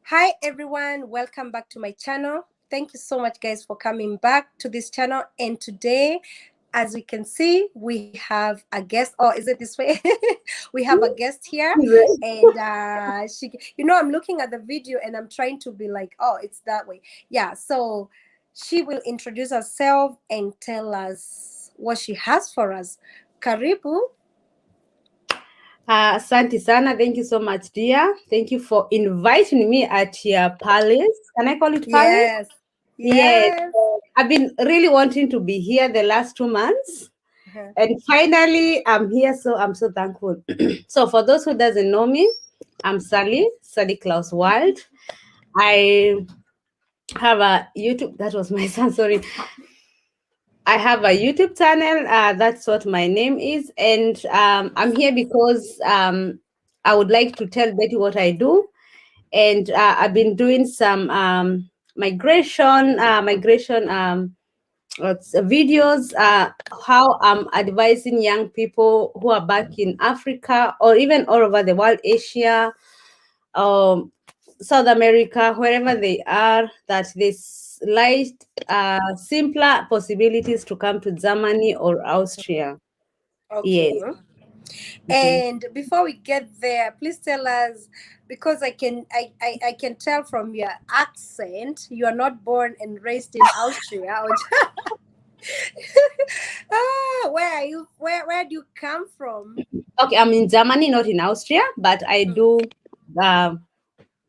Hi everyone, welcome back to my channel. Thank you so much guys for coming back to this channel. And today, as we can see, we have a guest. Oh, is it this way? We have a guest here, and she, I'm looking at the video and I'm trying to be like, oh, it's that way. Yeah, so she will introduce herself and tell us what she has for us. Karibu. Asante sana. Thank you so much, dear. Thank you for inviting me at your palace. Can I call it palace? Yes. Yes. Yes. I've been really wanting to be here the last 2 months. Uh-huh. And finally, I'm here, so I'm so thankful. So for those who doesn't know me, I'm Sally Klaus Wild. I have a YouTube. That was my son, sorry. I have a YouTube channel. That's what my name is. And I'm here because I would like to tell Betty what I do. And I've been doing some migration videos, how I'm advising young people who are back in Africa or even all over the world, Asia, um, South America, wherever they are, that there's light, simpler possibilities to come to Germany or Austria. Yes. Okay. Mhm. And before we get there, please tell us, because I can tell from your accent you are not born and raised in Austria. Where are you? Where do you come from? Okay, I'm in Germany, not in Austria, but I Mm, do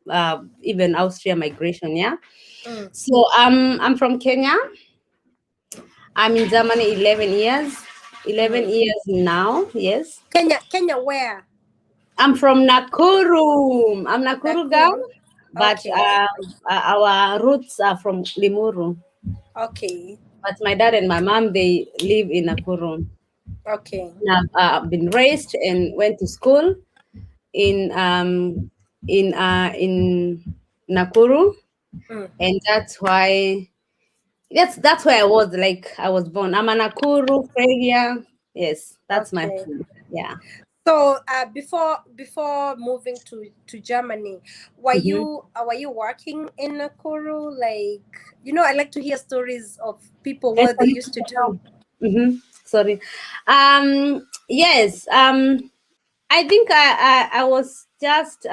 uh, even Austria migration. Yeah. mm. So I'm from Kenya. I'm in Germany 11 years. 11 Mm. years now. Yes. Kenya, where? I'm from Nakuru. I'm Nakuru girl, Nakuru. but Okay. our roots are from Limuru. Okay. But my dad and my mom, they live in Nakuru. Okay. I've been raised and went to school in in Nakuru, Mm. and that's where I was. Like I was born. I'm a Nakuru failure. Yes, that's my Okay. home. Yeah. So before moving to Germany, Mm-hmm. were you working in Nakuru? Like, I like to hear stories of people what they used to do. Mm-hmm. Sorry. Yes. I think I was just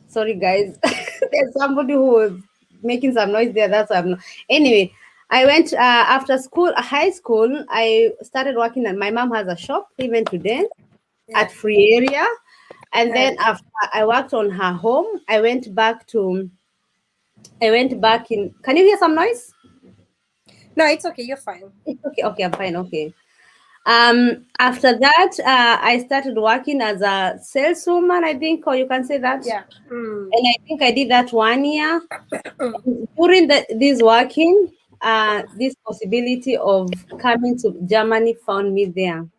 sorry guys. There's somebody who was making some noise there. That's why I'm not. Anyway, I went after school, high school. I started working, and my mom has a shop even today Yeah. at Free Area. And Uh, then after I worked on her home, I went back in. Can you hear some noise? no, it's okay. You're fine. It's okay. Okay, I'm fine. Okay. After that, I started working as a saleswoman, I think, or you can say that. Yeah. Mm, And I think I did that 1 year. mm, During this working, this possibility of coming to Germany found me there. And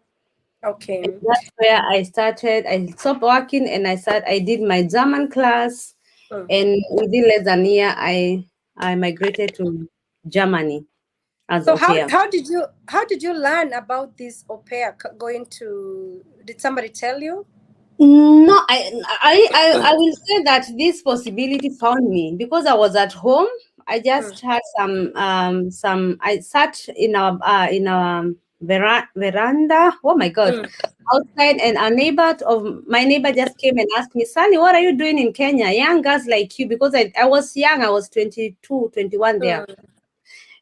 okay. that's where I started. I stopped working and I did my German class. Mm. And within less than a year, I migrated to Germany as So au pair. how did you learn about this au pair going to? Did somebody tell you? No, I will say that this possibility found me because I was at home. I Mm, just had some. I sat in our veranda. Oh my God, mm, outside, and a neighbor of my neighbor just came and asked me, Sally, what are you doing in Kenya? Young girls like you, because I was young. I was 22, 21 there. mm.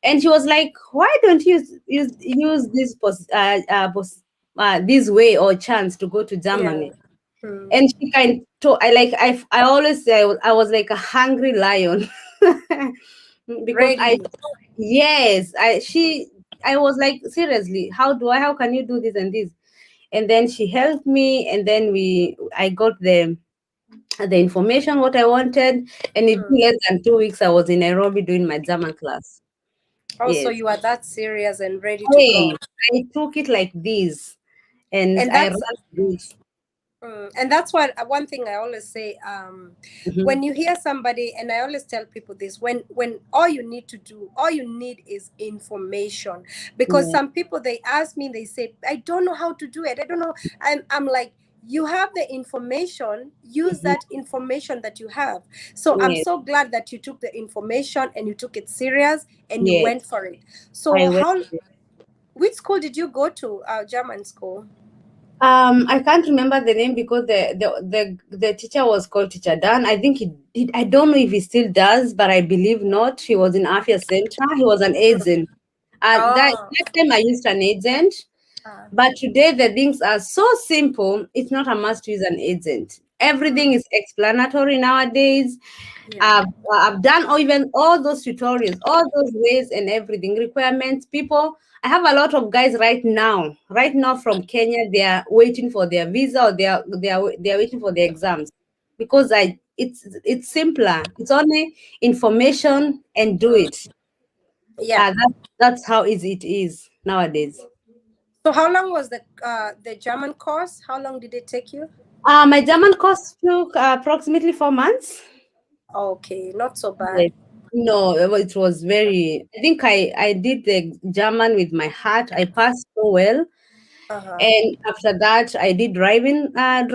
And she was like, "Why don't you use this way or chance to go to Yeah. Germany?" Mm. And she kind of, I always say I was like a hungry lion because Ready. yes, I was like, seriously, how can you do this and this? And then she helped me, and then I got the information what I wanted, and in Mm. less than 2 weeks I was in Nairobi doing my German class. Also, Yes. you are that serious and ready to Hey, go. I took it like this, and And I that's ran this. and that's what one thing I always say. Mhm. When you hear somebody, and I always tell people this, when all you need is information. Because Yeah. some people they ask me, they say, I don't know how to do it. I don't know. I'm like, you have the information, use Mhm. that information that you have. So I'm Yes, so glad that you took the information and you took it serious and you yes. went for it. I So went. how, which school did you go to? German school. I can't remember the name because the teacher was called Teacher Dan. I think he did. I don't know if he still does, but I believe not. He was in Afia Center. He was an agent. Oh. That time I used an agent, uh, but today the things are so simple. It's not a must to use an agent. Everything mm, is explanatory nowadays. yeah. I've done even all those tutorials, all those ways and everything, requirements, people. I have a lot of guys right now from Kenya. They are waiting for their visa or they are waiting for their exams because it's simpler. It's only information and do mm, it. yeah. That's how easy it is nowadays. So how long was the German course? How long did it take you? My German course took approximately 4 months. Okay, not so Yes. bad. No, it was very. I think I did the German with my heart. I passed so well, Uh-huh. and after that, I did driving, and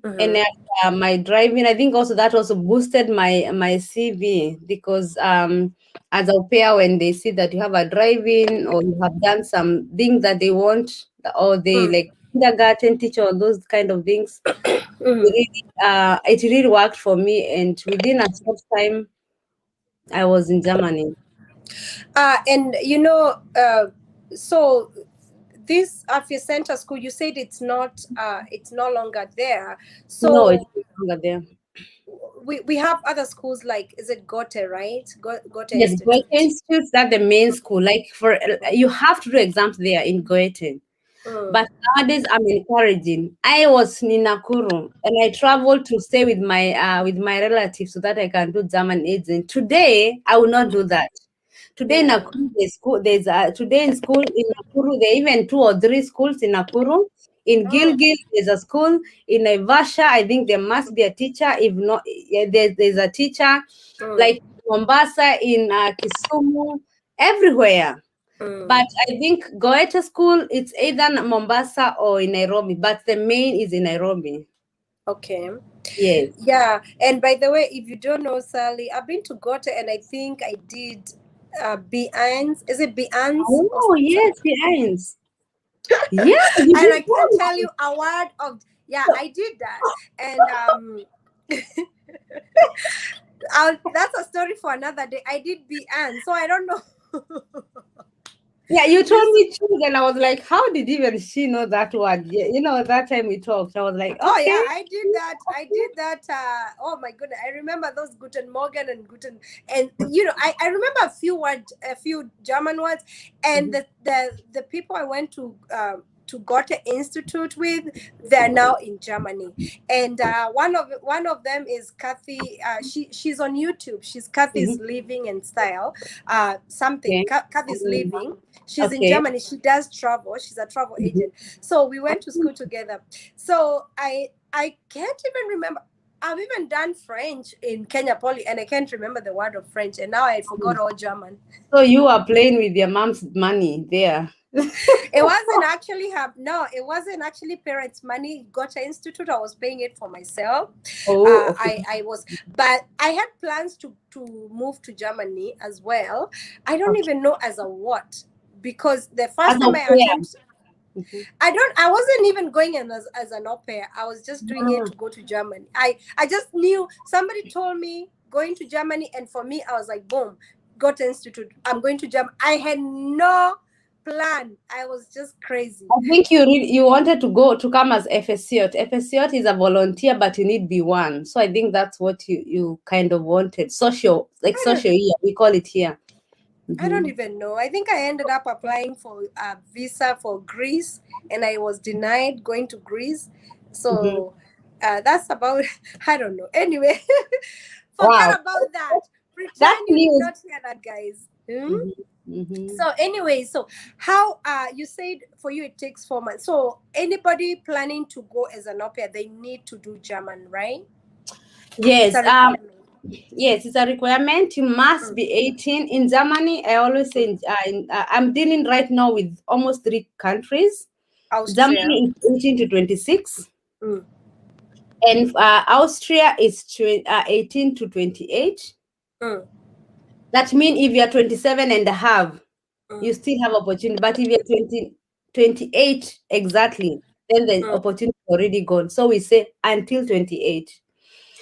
Mm-hmm. after my driving, I think also that also boosted my CV because as a pair, when they see that you have a driving or you have done some things that they want, or they Mm. like kindergarten teacher or those kind of things, Mm. it really worked for me, and within a short time I was in Germany. And so this Afia Center School, you said it's no longer there. No, it's So no longer there. we have other schools like, is it Goethe, right? Goethe Yes, Goethe Institute. Institute, that's the main school. Like for you have to do exams there in Goethe. Mm. But nowadays I'm encouraging. I was in Nakuru and I traveled to stay with my relatives so that I can do German agent. Today I will not do that. Today in Yeah. Nakuru, today in school in Nakuru, there are even 2 or 3 schools in Nakuru. In Oh. Gilgil, there's a school. In Naivasha, I think there must be a teacher. If not, yeah, there's a teacher. Mm. Like Mombasa, in Kisumu, everywhere. But Mm. I think Goethe School, it's either Mombasa or in Nairobi, but the main is in Nairobi. Okay. Yes. Yeah. And by the way, if you don't know, Sally, I've been to Goethe and I think I did Beans. Is it Beans? Or Oh, yes, something? behind. Yeah, you And I did can't very tell you a word of, yeah, well. I did that. And that's a story for another day. I did Beans, so I don't know. Yeah, you told This me truth, and I was like, how did even she know that word? Yeah, that time we talked, I was like, Oh okay. yeah, I did that. I did that. Oh my goodness, I remember those Guten Morgen and Guten, and I remember a few German words, and Mhm. the people I went to Goethe Institute with, they're now in Germany, and one of them is Kathy. She's on YouTube. She's Kathy's Mhm. Living and Style. Something. Okay. Kathy's Living. She's in Okay. Germany. She does travel. She's a travel Mhm. agent. So we went to school together. So I can't even remember. I've even done French in Kenya Poly, and I can't remember the word of French, and now I forgot all German. So you are playing with your mom's money there. It wasn't actually her. No, it wasn't actually parents' money. Gotcha Institute. I was paying it for myself. Oh, okay. I was, but I had plans to move to Germany as well. I don't Okay. even know as a what, because the As first a time I pair. attempted, Mhm. I wasn't even going in as an au pair. I was just doing it to go to Germany. I just knew, somebody told me going to Germany, and for me, I was like, boom, got institute. I'm going to Germany. I had no plan. I was just crazy. I think you wanted to go to come as FSCOT. FSCOT is a volunteer, but you need B1. So I think that's what you kind of wanted. I don't Social year, we call it here. I don't Hmm. even know. I think I ended up applying for a visa for Greece, and I was denied going to Greece. Hmm. So that's about, I don't know. Anyway, forget Wow, about that. that's Pretend you did news. not hear that, guys. Hmm? Hmm. Hmm. So anyway, so how you said for you it takes 4 months. So anybody planning to go as an au pair, they need to do German, right? It's Yes. a requirement. Yes, it's a requirement. You must Mm. be 18 in Germany. I always say I'm dealing right now with almost 3 countries. Austria. Germany is 18 to 26. Mm. And Austria is 18 to 28. Mm. That means if you're 27 and a half, you Mm. still have opportunity. But if you're 28 exactly, then the Mm. opportunity is already gone. So we say until 28.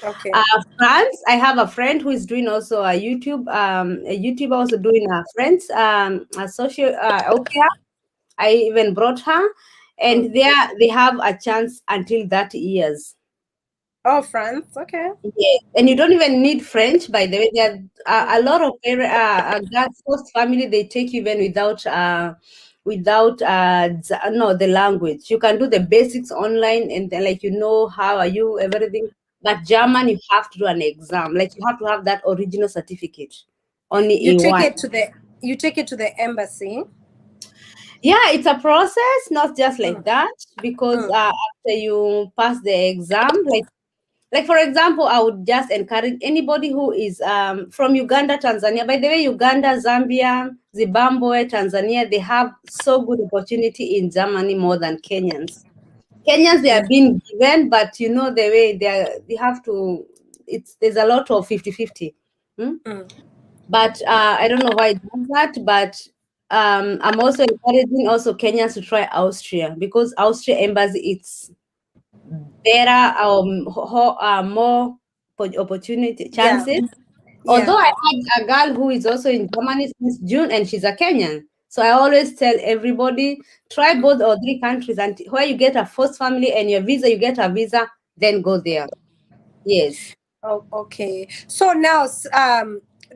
Okay. France, I have a friend who is doing also a YouTuber also doing a friends, a social au pair. I even brought her, Mm. and there they have a chance until 30 years. Oh, France. Okay. Yeah, and you don't even need French, by the way. There are Mm. a lot of God's host family. They take you even without no the language. You can do the basics online, and then like how are you everything. But German, you have to do an exam. Like you have to have that original certificate, only You take A1. it to the you take it to the embassy. Yeah, it's a process, not just like Mm. that. Because Mm. after you pass the exam, like for example, I would just encourage anybody who is from Uganda, Tanzania. By the way, Uganda, Zambia, Zimbabwe, Tanzania, they have so good opportunity in Germany more than Kenyans. Kenyans, they are being given, but the way they have to. There's a lot of 50-50. Hmm? Mm. But I don't know why it does that. But I'm also encouraging also Kenyans to try Austria, because Austria embassy it's better, more opportunity Yeah. chances. Although I Yeah. had a girl who is also in Germany since June, and she's a Kenyan. So I always tell everybody, try Mm. both or three countries, and where you get a first family and your visa, you get a visa, then go there. Yes. Oh, okay. So now,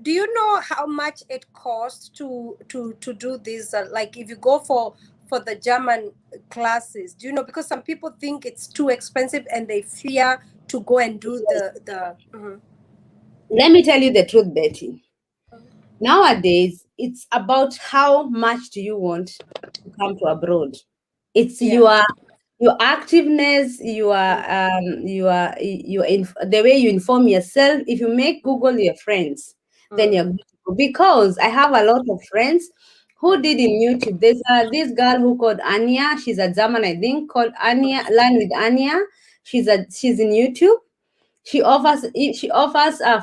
do you know how much it costs to do this? Like, if you go for the German classes, do you know? Because some people think it's too expensive and they fear to go and do the. Mhm. Let me tell you the truth, Betty. Nowadays, it's about how much do you want to come to abroad. It's Yeah. your activeness, the way you inform yourself. If you make Google your friends, then Mm. you're good to go. Because I have a lot of friends who did in YouTube. There's this girl who called Anya. She's a German, I think, called Anya. Learn with Anya. She's in YouTube. She offers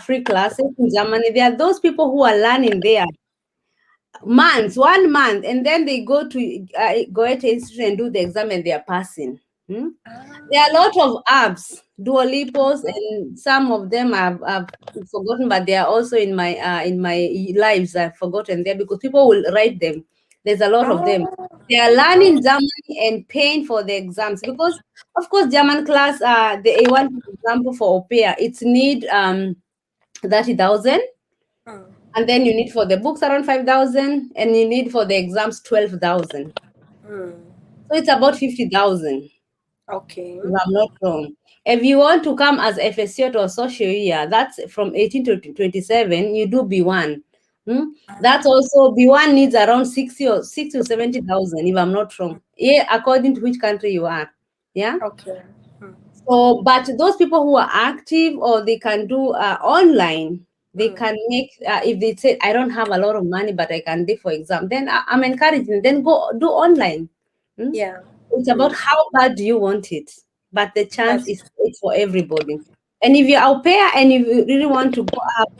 free classes in Germany. There are those people who are learning there months, 1 month, and then they go to institute and do the exam, and they are passing. Hmm? There are a lot of apps, Duolipos, and some of them I've forgotten, but they are also in my lives. I've forgotten there because people will write them. There's a lot of them. Oh. They are learning German and paying for the exams because, of course, German class. The A1, for example, for Aupair, it's need 30,000, Mm. and then you need for the books around 5,000, and you need for the exams 12,000. Mm. So it's about 50,000. Okay. If I'm not wrong. If you want to come as FSC or social year, that's from 18 to 27, you do B1. Hmm? That's also B1 needs around 60 to 70,000, if I'm not wrong. Yeah, according to which country you are. Yeah. Okay. Mm. So, but those people who are active or they can do online, they Mm. can make, if they say, I don't have a lot of money, but I can do for exam, then I'm encouraging, then go do online. Hmm? Yeah. It's about Mm. how bad do you want it, but the chance That's. is it's for everybody. And if you're au pair and if you really want to go up,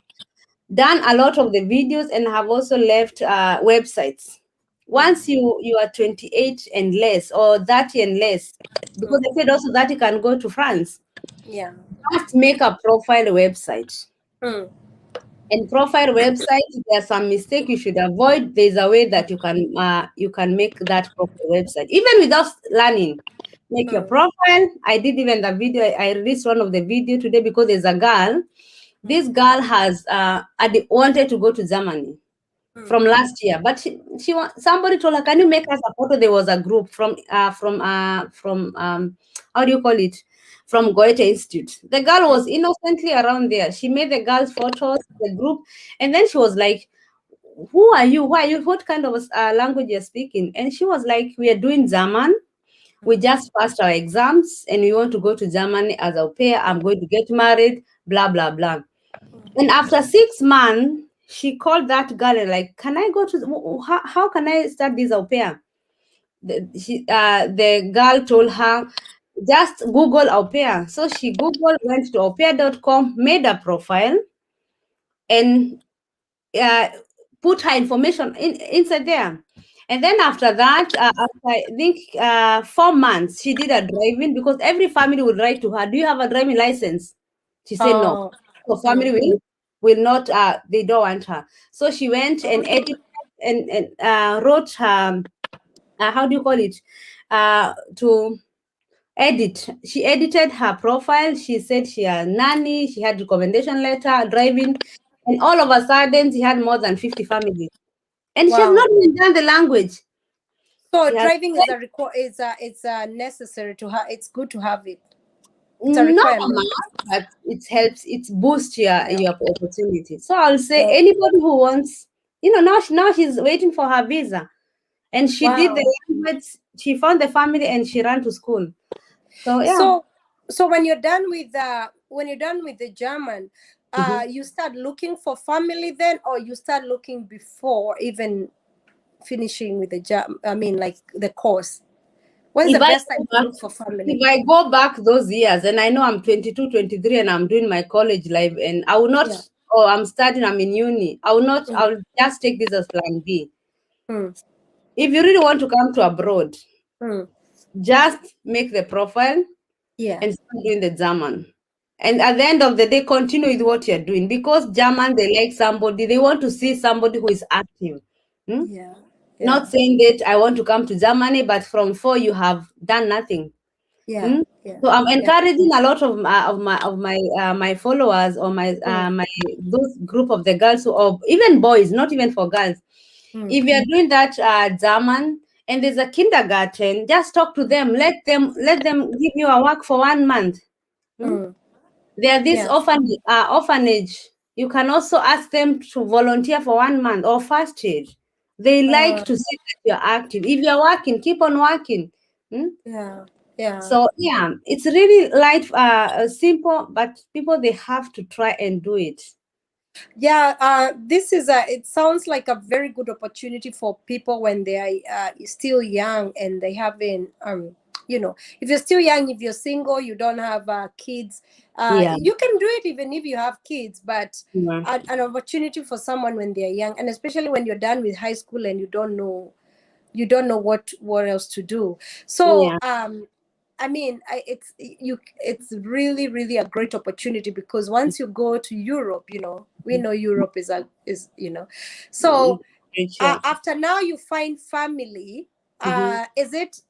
done a lot of the videos and have also left websites. Mm. Once you are 28 and less or 30 and less, because Mm. they said also that you can go to France, Yeah. just make a profile website. Mm. And profile website, there's some mistake you should avoid. There's a way that you can make that profile website even without learning. Make your Mm. profile. I did even the video. I released one of the video today because there's a girl. This girl has wanted to go to Germany Mm. from last year, but somebody told her, "Can you make us a photo?" There was a group from how do you call it? From Goethe Institute. The girl was innocently around there. She made the girls photos, the group, and then she was like, "Who are you? Why are you? What kind of language you're speaking?" And she was like, "We are doing German. We just passed our exams, and we want to go to Germany as a pair. I'm going to get married. Blah blah blah." And after 6 months, she called that girl and like, "Can I go to? How can I start this au pair?" the girl told her, just Google Aupair. So she Googled, went to aupair.com, made a profile, and uh, put her information inside there. And then after that, after I think 4 months, she did a driving, because every family would write to her, "Do you have a driving license?" She said no. Oh. So family will not. They don't want her. So she went and Okay. edited and wrote her. How do you call it? To edit. She edited her profile. She said she had nanny. She had recommendation letter, driving, and all of a sudden she had more than 50 families. And she has Wow. not even done the language. So She has driving is a it's a necessary to have. It's good to have it. It's a not a requirement. must, but it helps. It boosts Yeah. your opportunity. So I'll say So, anybody who wants, now she's waiting for her visa, and she did wow. the language. She found the family and she ran to school. So yeah. So so when you're done with the German, Mhm. you start looking for family then, or you start looking before even finishing with the German. I mean, like the course. When is the If I best go time to back, look for if family? I go back those years, and I know I'm 22, 23, and I'm doing my college life, and I will not, Yeah. or I'm studying, I'm in uni, I will not, Mm, I'll just take this as plan B. mm, If you really want to come to abroad, mm. just make the profile Yeah. and start doing the German. And at the end of the day, continue with what you're doing, because German, they like somebody, they want to see somebody who is active. Hmm? Yeah. Not Yeah. saying that I want to come to Germany, but from 4 you have done nothing. Yeah. Hmm? Yeah. So I'm Yeah. encouraging a lot of my followers, or Mm, my those group of the girls, or even boys, not even for girls. mm, If you're doing that German, and there's a kindergarten, just talk to them. Let them give you a work for 1 month. Hmm? mm. There are this Yeah. orphanage. You can also ask them to volunteer for 1 month, or first aid. They like Uh, to see that you're active. If you're working, keep on working. Hmm? yeah. Yeah. So yeah, it's really light, simple, but people, they have to try and do it. Yeah, this is a. It sounds like a very good opportunity for people when they are still young and they haven't. If you're still young, if you're single, you don't have kids. Yeah, You can do it even if you have kids. But yeah, an opportunity for someone when they are young, and especially when you're done with high school and you don't know what else to do. So yeah, I mean, it's really really a great opportunity, because once you go to Europe, we know Europe is so great, yeah. after now you find family. Mhm. Is it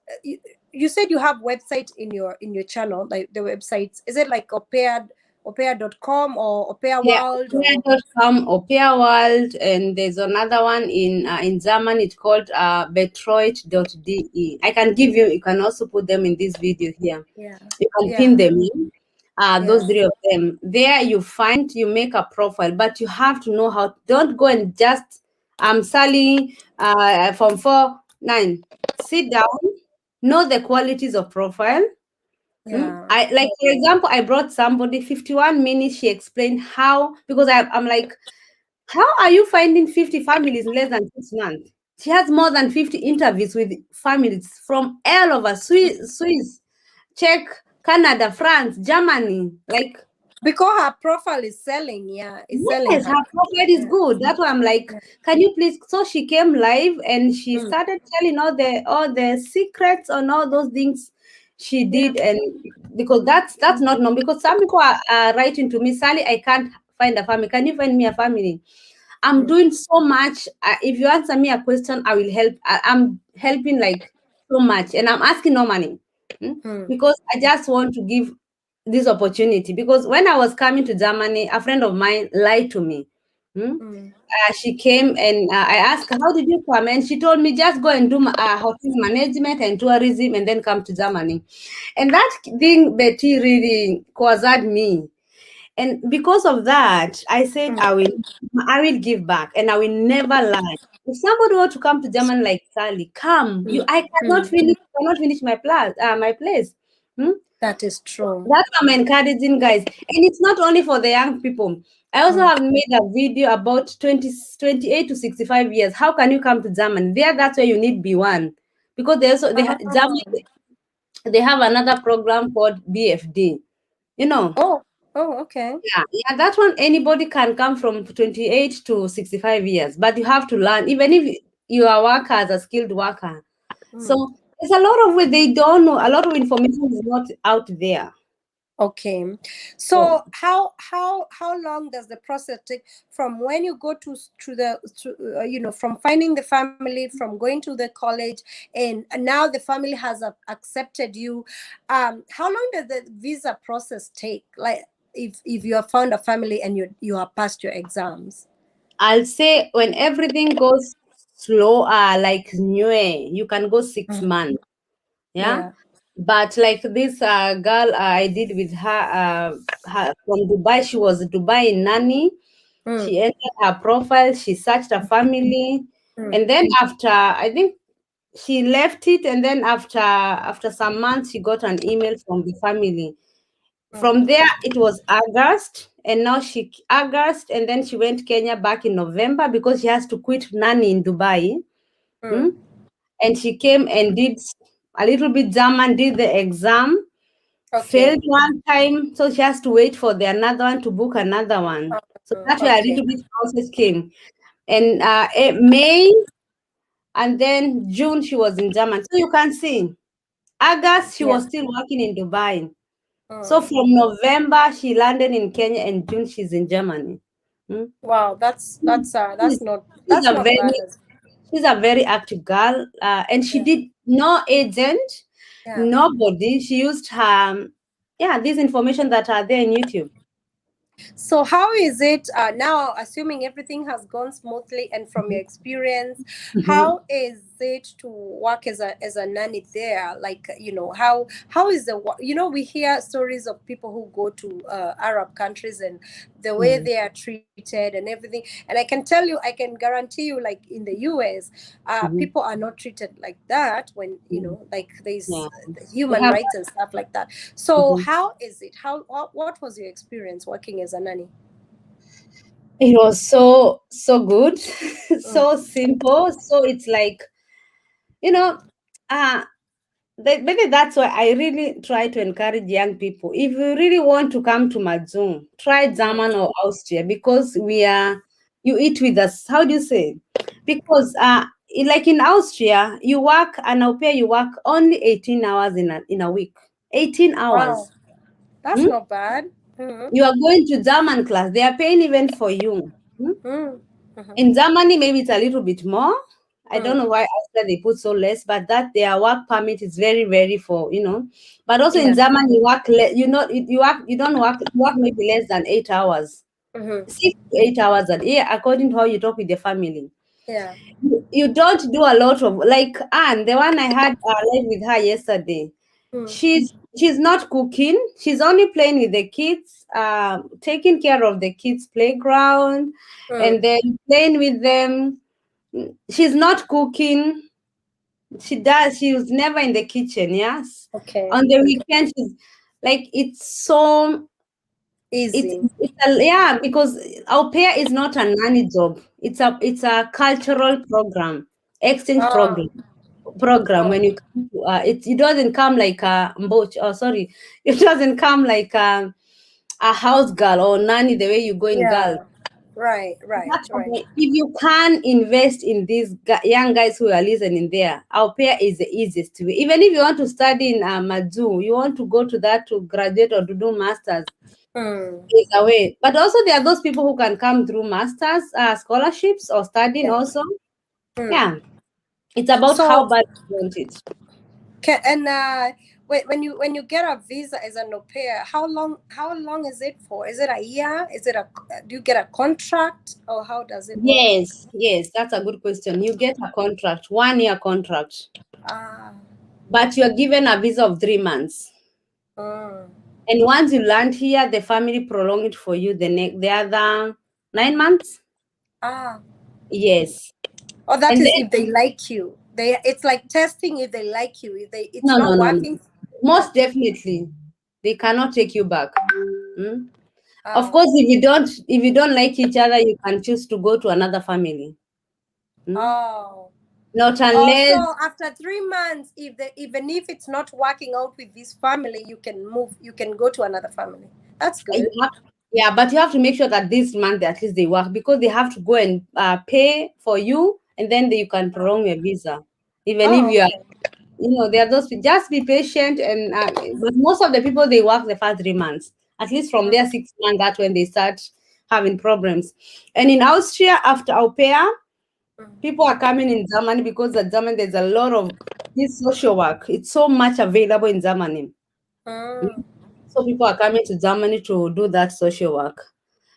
you said you have website in your channel, like the websites, is it like Aupair.com or Aupair Yeah, World or Aupair.com, Aupair World, and there's another one in German. It's called Betreuet.de. I can give you. You can also put them in this video here. yeah You can pin yeah them in. Those yeah three of them. There you make a profile, but you have to know how. Don't go and just Sally from 4-9. Sit down, know the qualities of profile. yeah I like, for example, I brought somebody 51 minutes. She explained how, because I'm like, how are you finding 50 families in less than 6 months? She has more than 50 interviews with families from all over Swiss, Czech, Canada, France, Germany. Like, because her profile is selling, yeah, it's selling yes, her. her profile is Yeah, good. That's why I'm like, yeah. can you please? So she came live and she Mm, started telling all the secrets on all those things she yeah. did, and because that's not known. Because some people are writing to me, Sally, I can't find a family. Can you find me a family? I'm Mm, doing so much. If you answer me a question, I will help. I'm helping like so much, and I'm asking no money. Hmm? mm, Because I just want to give this opportunity. Because when I was coming to Germany, a friend of mine lied to me. Hmm? mm, She came and I asked her, "How did you come?" And she told me, "Just go and do hotel management and tourism, and then come to Germany." And that thing, Betty, really caused me. And because of that, I said, mm, I will give back, and I will never lie. If somebody wants to come to Germany like Sally, come. mm, I cannot mm. finish my place. Hmm? That is true. That's why I'm encouraging guys. And it's not only for the young people. I also Mm, have made a video about 28 to 65 years. How can you come to Germany? There, that's where you need B1. because Oh, Germany, they have another program called BFD. You know, oh, oh, okay. yeah, that one anybody can come from 28 to 65 years, but you have to learn, even if you are a worker as a skilled worker. Mm. So there's a lot of way they don't know. A lot of information is not out there. Okay. So So how long does the process take from when you go to the from finding the family, from going to the college, and now the family has accepted you? How long does the visa process take? Like if you have found a family and you have passed your exams. I'll say when everything goes slow, like new, you can go six Mhm. months. Yeah. Yeah. But like this girl I did with her from Dubai, she was Dubai nanny. Mm, She entered her profile, she searched her family, mm, and then after I think she left it, and then after some months she got an email from the family. mm, From there it was August, and now August, and then she went Kenya back in November because she has to quit nanny in Dubai. mm. Hmm? And she came and did a little bit German, did the exam, Okay. failed one time, so she has to wait for the another one to book another one. So that's where a Okay. little bit process came. And May and then June she was in Germany. So you can see, August she Yeah. was still working in Dubai. So Mm. from November she landed in Kenya, and June she's in Germany. Hmm? Wow, She's she's that's a not very bad. she's a very active girl, and she Yeah. did no agent, Yeah. nobody. She used her yeah, these information that are there in YouTube. So how is it now, assuming everything has gone smoothly, and from your experience, Mhm. how is it to work as a nanny there? Like, how is we hear stories of people who go to Arab countries, and the way Mm, they are treated and everything. And I can tell you, I can guarantee you, like in the US, mhm, people are not treated like that when, mhm. like there's Yeah, they human have. rights and stuff like that. So Mhm. how is it? What was your experience working as a nanny? It was so good, Mm, so simple. So it's like, you know, uh maybe that's why I really try to encourage young people. If you really want to come to Mazung, try mm. German or Austria, because you eat with us. How do you say? Because like in Austria, you work an au pair, you work only 18 hours in a week. 18 Wow, hours. that's Hmm? not bad. Mm-hmm. You are going to German class. They are paying even for you. Hmm? Mm, mm-hmm. In Germany, maybe it's a little bit more. I don't Mm. know why Austria they put so less, but that their work permit is very, very for. But also in Yeah. Germany, you work you don't work maybe less than 8 hours, Mm-hmm. 6 to 8 hours a day, according to how you talk with your family. Yeah. You don't do a lot of, like Anne, the one I had live with her yesterday. Mm, She's not cooking. She's only playing with the kids, taking care of the kids' playground, mm. and then playing with them. She's not cooking. She was never in the kitchen. Yes, Okay. on the Okay. weekend she's like, Easy. yeah, because au pair is not a nanny job. It's a cultural program, exchange Ah. program. When you come to, it doesn't come like a mboch. Oh, sorry, it doesn't come like a house girl or nanny the way you go in girl. Yeah. Right. Right. That's Right. why if you can invest in these young guys who are listening there, our pair is the easiest way. Even if you want to study in Madu, you want to go to that to graduate or to do masters, Mm. is a way. But also there are those people who can come through masters scholarships or studying Yeah. also. Mm. Yeah, it's about how So bad you want it. and when you get a visa as an au pair, how long is it for? Is it a year? Do you get a contract, or how does it work? Yes, that's a good question. You get a contract, 1 year contract, Ah. but you are given a visa of 3 months. Mm. And once you land here, the family prolong it for you the other 9 months. Ah. Yes. Oh, that And is then if they like you. It's like testing if they like you. If it's no, no, not no, no. working. Yeah. Most definitely, they cannot take you back. Hmm? Of Ah. course, if you don't like each other, you can choose to go to another family. Hmm? Oh. Not unless, Also, after 3 months, even if it's not working out with this family, you can move. You can go to another family. That's you good. have, yeah, but you have to make sure that this month at least they work, because they have to go and pay for you, and then you can prolong your visa, even if Oh, you are, okay. there are those, just be patient. And but most of the people, they work the first 3 months, at least from their 6 months, that's when they start having problems. And in Austria, after au pair, people are coming in Germany, because at Germany there's a lot of this social work. It's so much available in Germany. Mm, So people are coming to Germany to do that social work.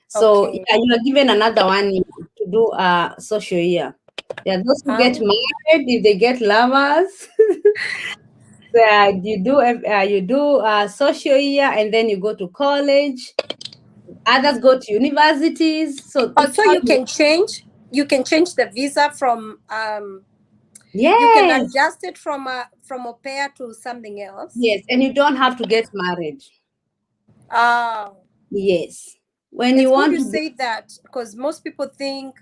So okay. yeah, you are given another 1 year to do a social year. There are those who get Oh. married if they get lovers. You do social year, and then you go to college. Others go to universities. So Oh, it's so how you you, can change. You can change the visa from You can yes, adjust it from au pair to something else. yes, and you don't have to get married. Ah, Yes, when you it's good want you to get, say that because most people think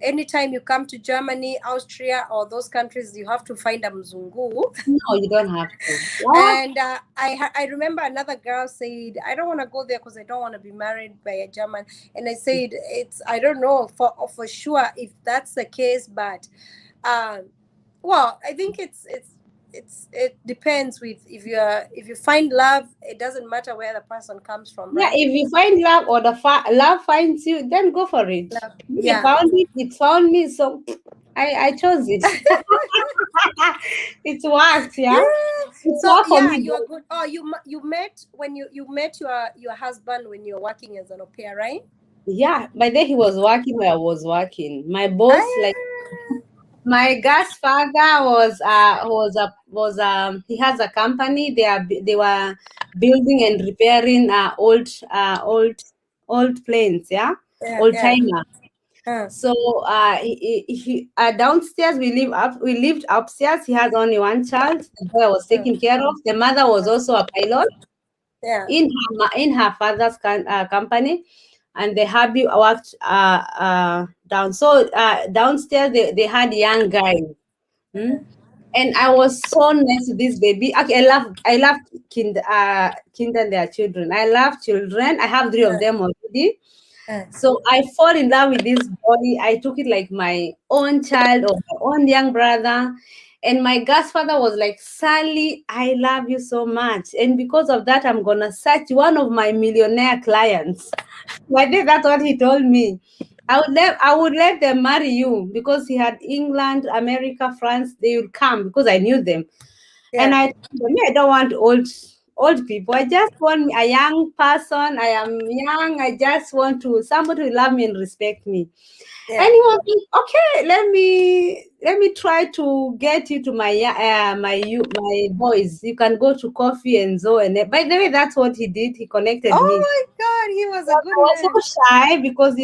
anytime you come to Germany, Austria, or those countries, you have to find a mzungu. no, you don't have to. What? And I remember another girl said, I don't want to go there because I don't want to be married by a German. And I said, it's I don't know for sure if that's the case, but um, well, I think it depends with if you find love, it doesn't matter where the person comes from, Yeah, right? if you find love, or the love finds you, then go for it. Love, Me, I yeah. found it, it found me, so I chose it. It worked, yeah. Yeah. It So worked for yeah, me. you are good. Oh, you met when you met your husband when you're working as an au pair, right? Yeah, by then he was working where I was working. My boss, like Ah, my godfather, was he has a company. They were building and repairing old planes, yeah, yeah, old yeah. timer. Uh, So downstairs we lived upstairs. He has only one child. The boy I was uh, taken care of. The mother was also a pilot yeah, in her father's company, and the hubby worked down. So downstairs they had young guys. Hmm? And I was so nice to this baby. Okay, I love kind and their children. I love children. I have three of uh, them already. uh. So I fall in love with this boy. I took it like my own child or my own young brother. And my godfather was like, Sally, I love you so much. And because of that, I'm gonna search one of my millionaire clients. I think that's what he told me. I would let them marry you, because he had England, America, France. They would come because I knew them. And Yeah, I told them, "Me, I don't want old people. I just want a young person. I am young. I just want to somebody who love me and respect me." And yeah, he was like, "Okay, let me try to get you to my boys. You can go to coffee and so." And by the way, that's what he did. He connected oh me. my God, he was a I good was man. so shy, because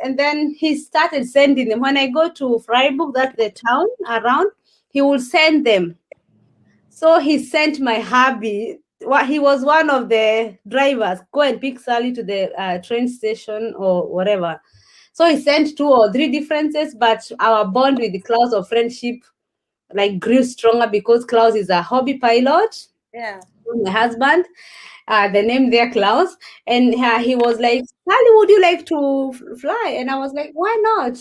and then he started sending them. When I go to Freiburg, that's the town around, he will send them. So he sent my hubby. He was one of the drivers. Go and pick Sally to the train station or whatever. So he sent two or three differences, but our bond with the Klaus of friendship like grew stronger, because Klaus is a hobby pilot. Yeah. My husband, the name there Klaus, and he was like, Sally, would you like to fly? And I was like, why not?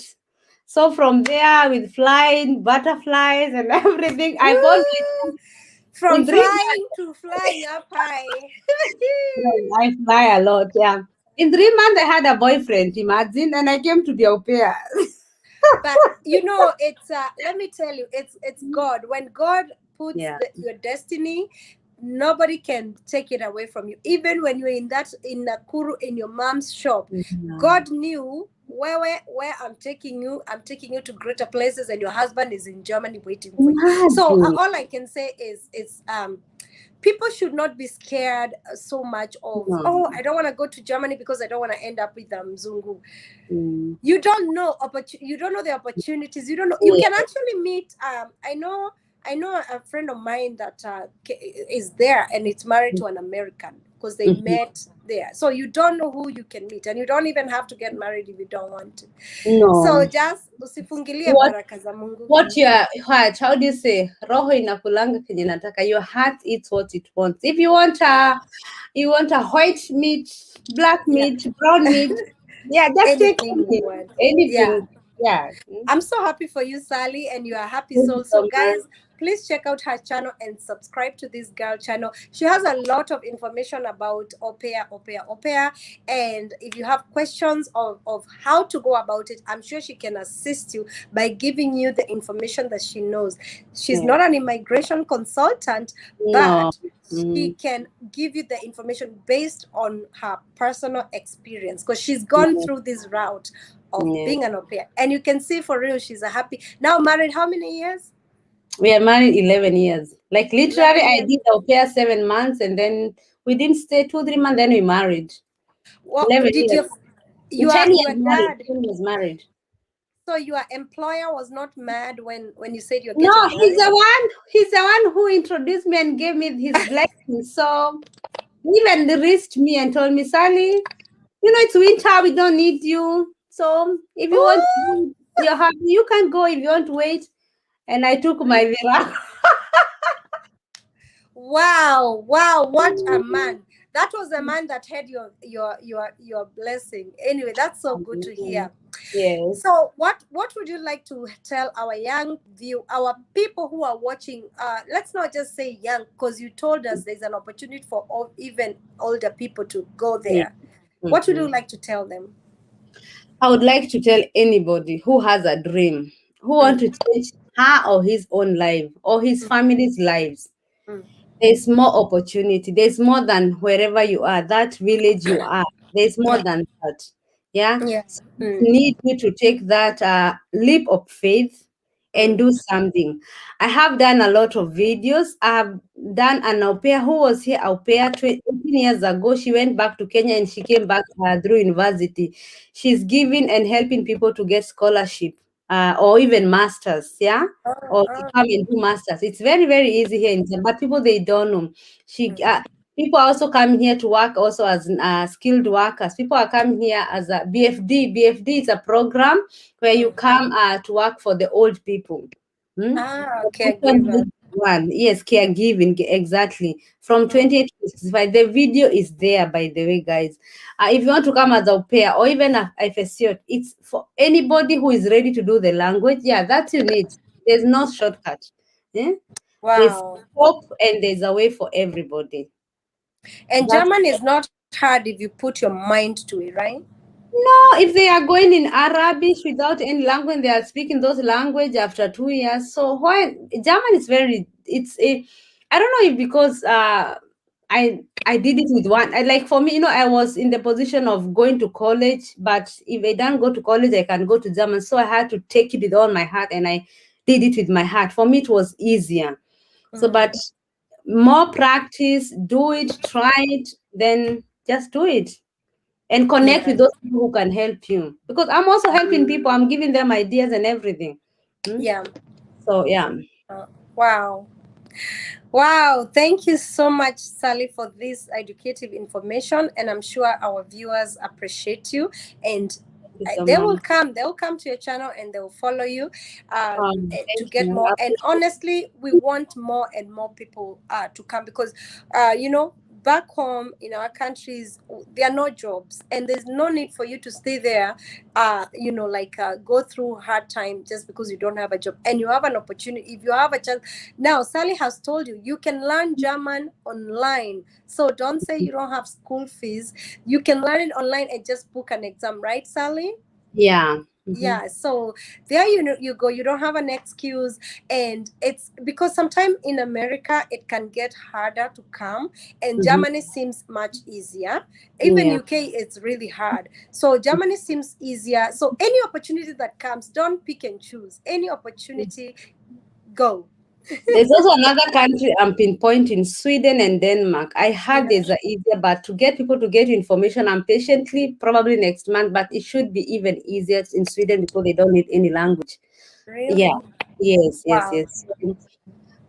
So from there, with flying butterflies and everything, I found Woo! in From 3 months. flying to flying up high. Yeah, I fly a lot. Yeah. In 3 months, I had a boyfriend. Imagine, and I came to the au pair. But it's let me tell you, it's God. When God puts Yeah. your destiny, nobody can take it away from you. Even when you're in Nakuru in your mom's shop, Mhm. God knew where I'm taking you to greater places, and your husband is in Germany waiting for you. So Imagine. all I can say is people should not be scared so much of, No. oh, I don't want to go to Germany because I don't want to end up with Mzungu. Mm. You don't know you don't know the opportunities. You don't know, you Yeah. can actually meet I know a friend of mine that is there and it's married to an American, because they met there. So you don't know who you can meet, and you don't even have to get married if you don't want to. So No. just usifungilie What baraka za Mungu. what your heart, how do you say? Roho inakulanga kenye nataka. Your heart eats what it wants. If you want a white meat, black Yeah. meat, brown meat, yeah, just take Anything you anything. want. Yeah. Anything. Yeah. I'm so happy for you, Sally, and you are a happy Thank you soul. so So, much. guys, please check out her channel and subscribe to this girl channel. She has a lot of information about Aupair. And if you have questions of how to go about it, I'm sure she can assist you by giving you the information that she knows. She's Yeah. not an immigration consultant, No. but she can give you the information based on her personal experience because she's gone Yeah. through this route of Yeah. being an au pair. And you can see for real, she's a happy. Now married how many years? We are married 11 years. Like literally, 11 I years. did au pair 7 months and then we didn't stay 2, 3 months, then we married. What 11 did years. your 10 years your married. dad? 10 years married. So your employer was not mad when you said you're No, getting married? he's the one who introduced me and gave me his blessing. So he even risked me and told me, Sally, it's winter, we don't need you. So if you want, Ooh, you're happy, you can go if you want to wait. And I took my villa. wow, wow, what a man. That was a man that had your blessing. Anyway, that's so good to hear. Yes. So what would you like to tell our our people who are watching? Let's not just say young, because you told us there's an opportunity for even older people to go Yeah. there. What would you Mhm. like to tell them? I would like to tell anybody who has a dream, who want Mm, to change her or his own life or his mm, family's lives. mm. There's more opportunity. There's more than wherever you are, that village you are. There's more Yeah, than that. Yeah. yeah. So Mm, we need you to take that leap of faith and mm, do something. I have done a lot of videos. I have done an au pair who was here au pair 18 years ago. She went back to Kenya and she came back through university. She's giving and helping people to get scholarship or even masters. Yeah, oh, or to oh, come and do masters. It's very, very easy here in Zambia, but people they don't know. She mm, people are also coming here to work also as skilled workers. People are coming here as a BFD. BFD is a program where you mm. come to work for the old people. Hmm? Ah, So this caregiver. one, yes, caregiving, exactly. From Mm, 28 to 65. The video is there, by the way, guys. If you want to come as a au pair or even a FSC, it's for anybody who is ready to do the language. Yeah, that's you need. There's no shortcut. Yeah? There's wow. hope and there's a way for everybody. And That's German is not hard if you put your mind to it, right? no, if they are going in Arabic without any language, they are speaking those language after 2 years. So why German is very it's a I don't know if because I did it with one. Like for me, I was in the position of going to college, but if I don't go to college, I can go to German. So I had to take it with all my heart and I did it with my heart. For me, it was easier. So, Mm, but more practice, do it, try it, then just do it and connect yeah, with those people who can help you because I'm also helping people. I'm giving them ideas and everything. Hmm? yeah. So yeah. Wow. Wow, thank you so much, Sally, for this educative information. And I'm sure our viewers appreciate you. And Thank you so they much. will come to your channel and they will follow you to Thank get you. I more. And appreciate honestly, we want more and more people to come because back home in our countries there are no jobs and there's no need for you to stay there go through hard time just because you don't have a job. And you have an opportunity if you have a chance. Now Sally has told you you can learn German online, so don't say you don't have school fees. You can learn it online and just book an exam, right, Sally? Yeah. Mhm. Yeah, so there you go, you don't have an excuse. And it's because sometimes in America it can get harder to come, and Mhm. Germany seems much easier. Even Yeah. UK it's really hard, so Germany seems easier. So any opportunity that comes, don't pick and choose. Any opportunity, go. There's also another country I'm pinpointing, Sweden and Denmark. I heard Yeah, there's a easier, but to get people to get information, I'm patiently probably next month, but it should be even easier in Sweden because they don't need any language. Yeah. really. Yes, yes, Wow. yes.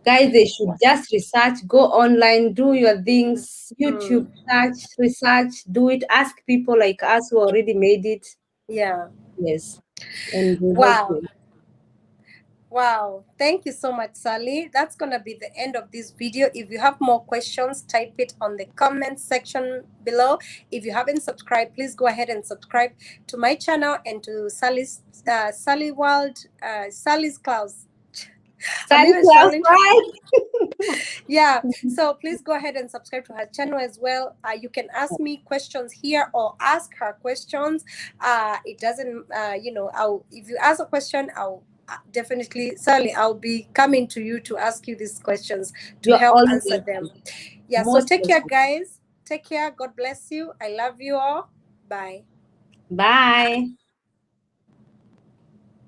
Guys, they should just research, go online, do your things, YouTube search, research, do it, ask people like us who already made it. Yeah. Yes. And we help Wow. you. Wow, thank you so much, Sally. That's gonna be the end of this video. If you have more questions, type it on the comment section below. If you haven't subscribed, please go ahead and subscribe to my channel and to Sally's Sally World, Sally's Clouds. I'm Sally even Claus, struggling. right? Yeah, so please go ahead and subscribe to her channel as well. You can ask me questions here or ask her questions. It doesn't I'll, if you ask a question, I'll definitely, certainly, I'll be coming to you to ask you these questions to You're help always answer them. welcome. Yeah, so Most take care, welcome. guys. Take care. God bless you. I love you all. Bye. Bye.